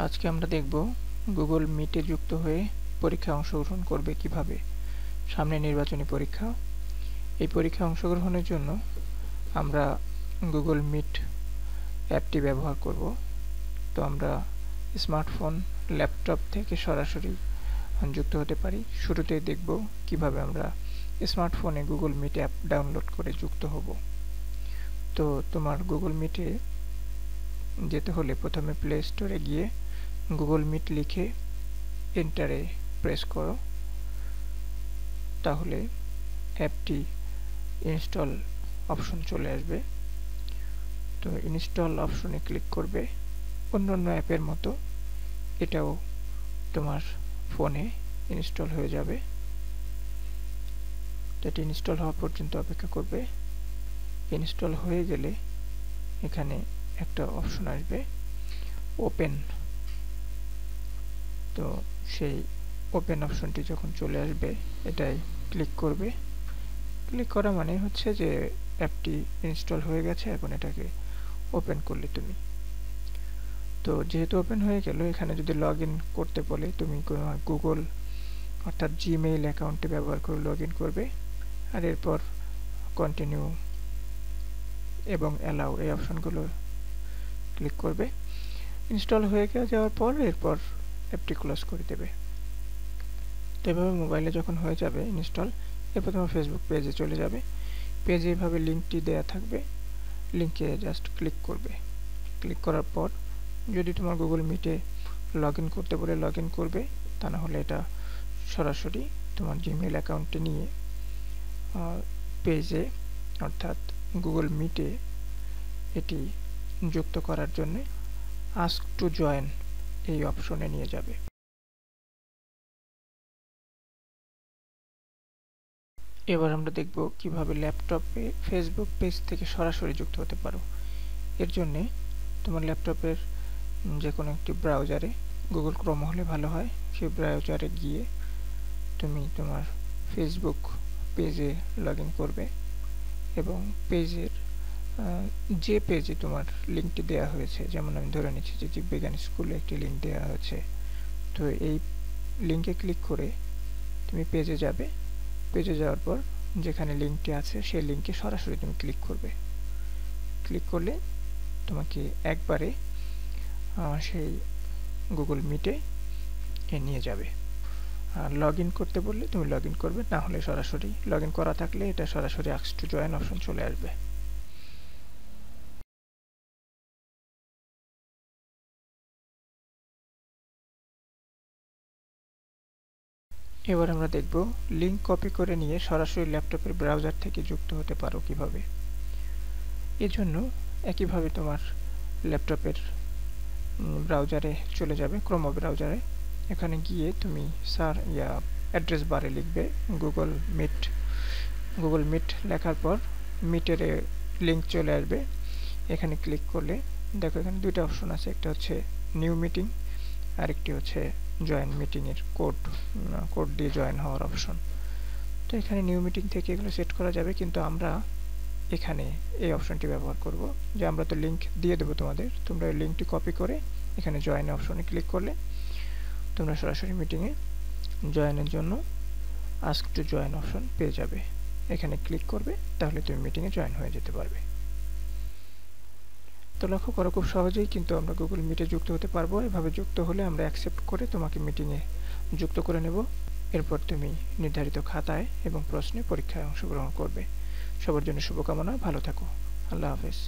আজকে আমরা দেখব গুগল মিটে যুক্ত হয়ে পরীক্ষায় অংশগ্রহণ করবে কিভাবে। সামনে নির্বাচনী পরীক্ষা। এই পরীক্ষায় অংশগ্রহণের জন্য আমরা গুগল মিট অ্যাপটি ব্যবহার করব। তো আমরা স্মার্টফোন, ল্যাপটপ থেকে সরাসরি যুক্ত হতে পারি। শুরুতেই দেখব কিভাবে আমরা স্মার্টফোনে গুগল মিট অ্যাপ ডাউনলোড করে যুক্ত হব। তো তোমার গুগল মিটে যেতে হলে প্রথমে প্লে স্টোরে গিয়ে গুগল মিট লিখে এন্টারে প্রেস করো, তাহলে অ্যাপটি ইনস্টল অপশন চলে আসবে। তো ইনস্টল অপশনে ক্লিক করবে। অন্যান্য অ্যাপের মতো এটাও তোমার ফোনে ইনস্টল হয়ে যাবে। এটি ইনস্টল হওয়া পর্যন্ত অপেক্ষা করবে। ইনস্টল হয়ে গেলে এখানে একটা অপশন আসবে ওপেন। তো সেই ওপেন অপশনটি যখন চলে আসবে এটাই ক্লিক করবে। ক্লিক করা মানে হচ্ছে যে অ্যাপটি ইনস্টল হয়ে গেছে, এখন এটাকে ওপেন করলে তুমি। তো যেহেতু ওপেন হয়ে গেল, এখানে যদি লগ ইন করতে বলে তুমি গুগল অর্থাৎ জিমেইল অ্যাকাউন্টে ব্যবহার করে লগ ইন করবে, আর এরপর কন্টিনিউ এবং অ্যালাউ এই অপশনগুলো ক্লিক করবে। ইনস্টল হয়ে যাওয়ার পর এরপর অ্যাপটি ক্লোজ করে দেবে। তো এভাবে মোবাইলে যখন হয়ে যাবে ইনস্টল, এরপর তোমার ফেসবুক পেজে চলে যাবে। পেজে এভাবে লিঙ্কটি দেয়া থাকবে, লিঙ্কে জাস্ট ক্লিক করবে। ক্লিক করার পর যদি তোমার গুগল মিটে লগ ইন করতে বলে লগ ইন করবে, তা না হলে এটা সরাসরি তোমার জিমেইল অ্যাকাউন্টে নিয়ে পেজে অর্থাৎ গুগল মিটে এটি যুক্ত করার জন্য আস্ক টু জয়েন এই অপশনে নিয়ে যাবে। এবার আমরা দেখব কিভাবে ল্যাপটপে ফেসবুক পেজ থেকে সরাসরি যুক্ত হতে পারো। এর জন্য তোমার ল্যাপটপের যে কোনো একটি ব্রাউজারে, গুগল ক্রোম হলে ভালো হয়, সেই ব্রাউজারে গিয়ে তুমি তোমার ফেসবুক পেজে লগ ইন করবে এবং পেজের যে পেজে তোমার লিঙ্কটি দেওয়া হয়েছে, যেমন আমি ধরে নিচ্ছি যে জীববিজ্ঞান স্কুলে একটি লিঙ্ক দেওয়া হয়েছে, তো এই লিঙ্কে ক্লিক করে তুমি পেজে যাবে। পেজে যাওয়ার পর যেখানে লিঙ্কটি আছে সেই লিঙ্কে সরাসরি তুমি ক্লিক করবে। ক্লিক করলে তোমাকে একবারে সেই গুগল মিটে নিয়ে যাবে। আর লগ ইন করতে বললে তুমি লগ ইন করবে, না হলে সরাসরি লগ ইন করা থাকলে এটা সরাসরি আস্ক টু জয়েন অপশন চলে আসবে। এবার আমরা দেখব লিঙ্ক কপি করে নিয়ে সরাসরি ল্যাপটপের ব্রাউজার থেকে যুক্ত হতে পারো কিভাবে। এর জন্য একইভাবে তোমার ল্যাপটপের ব্রাউজারে চলে যাবে, ক্রোম ব্রাউজারে। এখানে গিয়ে তুমি অ্যাড্রেস বারে লিখবে গুগল মিট। গুগল মিট লেখার পর মিটের লিঙ্ক চলে আসবে। এখানে ক্লিক করলে দেখো এখানে দুইটা অপশন আছে, একটা হচ্ছে নিউ মিটিং আর একটি হচ্ছে জয়েন মিটিংয়ের কোড দিয়ে জয়েন হওয়ার অপশন। তো এখানে নিউ মিটিং থেকে এগুলো সেট করা যাবে, কিন্তু আমরা এখানে এই অপশনটি ব্যবহার করব যে আমরা তো লিঙ্ক দিয়ে দেবো তোমাদের, তোমরা এই লিঙ্কটি কপি করে এখানে জয়েন অপশনে ক্লিক করলে তোমরা সরাসরি মিটিংয়ে জয়েনের জন্য আস্ক টু জয়েন অপশন পেয়ে যাবে। এখানে ক্লিক করবে, তাহলে তুমি মিটিংয়ে জয়েন হয়ে যেতে পারবে। তো লক্ষ্য করো, খুব সহজেই কিন্তু আমরা গুগল মিটে যুক্ত হতে পারবো। এভাবে যুক্ত হলে আমরা অ্যাকসেপ্ট করে তোমাকে মিটিংয়ে যুক্ত করে নেব। এরপর তুমি নির্ধারিত খাতায় এবং প্রশ্নে পরীক্ষায় অংশগ্রহণ করবে। সবার জন্য শুভকামনা, ভালো থাকো, আল্লাহ হাফেজ।